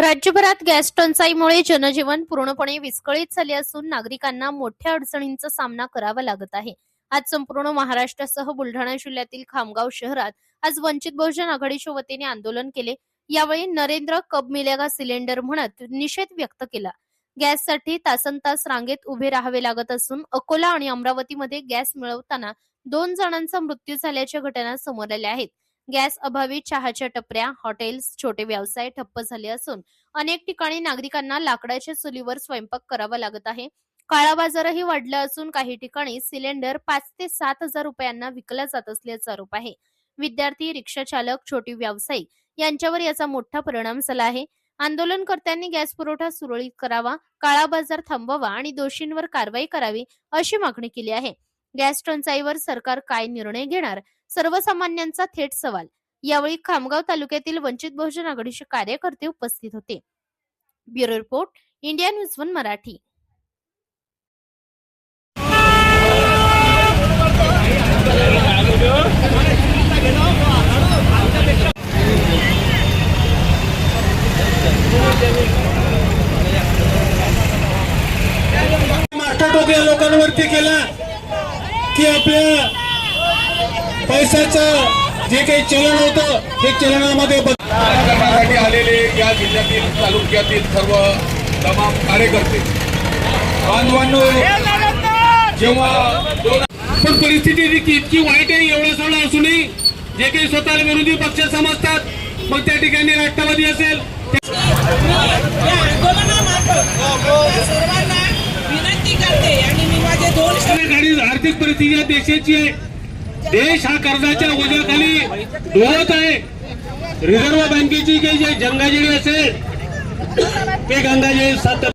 राज्यभरात गॅस टंचाईमुळे जनजीवन पूर्णपणे विस्कळीत झाले असून नागरिकांना मोठ्या अडचणींचा सामना करावा लागत आहे। आज संपूर्ण महाराष्ट्रासह बुलढाणा जिल्ह्यातील खामगाव शहरात आज वंचित बहुजन आघाडीच्या वतीने आंदोलन केले। यावेळी नरेंद्र कब मिलेगा सिलेंडर म्हणत निषेध व्यक्त केला। गॅससाठी तासनतास रांगेत उभे राहावे लागत असून अकोला आणि अमरावतीमध्ये गॅस मिळवताना 2 जणांचा मृत्यू झाल्याच्या घटना समोर आल्या आहेत। गॅस अभावी चहाच्या टपऱ्या, हॉटेल्स, छोटे व्यवसाय ठप्प झाले असून अनेक ठिकाणी नागरिकांना लाकडाच्या चुलीवर स्वयंपाक करावा लागत आहे। काळा बाजारही वाढला असून काही ठिकाणी सिलेंडर 5 ते 7 हजार रुपयांना विकला जात असल्याचा आरोप आहे। विद्यार्थी, रिक्षा चालक, छोटी व्यावसायिक यांच्यावर याचा मोठा परिणाम झाला आहे। आंदोलनकर्त्यांनी गॅस पुरवठा सुरळीत करावा, काळा बाजार थांबवावा आणि दोषींवर कारवाई करावी अशी मागणी केली आहे। गॅस टंचाईवर सरकार काय निर्णय घेणार, सर्वसामान्यांचा थेट सवाल। यावेळी खामगाव तालुक्यातील वंचित बहुजन आघाडीचे कार्यकर्ते उपस्थित होते। Bureau report, India news 1 Marathi. Master टोक या लोकांवरती केला की आपल्या पैशाचं जे काही चलन होतं हे चलनामध्ये करण्यासाठी आलेले या जिल्ह्यातील तालुक्यातील सर्व तमाम कार्यकर्ते बांधवांनो, जेव्हा पण परिस्थिती इतकी वाईट आहे, एवढं सगळं असूनही जे काही स्वतःला विरोधी पक्ष समजतात, मग त्या ठिकाणी राष्ट्रवादी असेल विनंती करते आणि मी माझे 2 आर्थिक परिस्थिती या देशाची आहे। देश हा कर्जाच्या ओझ्याखाली डोळत आहे। रिझर्व्ह बँकेची काही जे गंगाजळी असेल ते गंगाजळी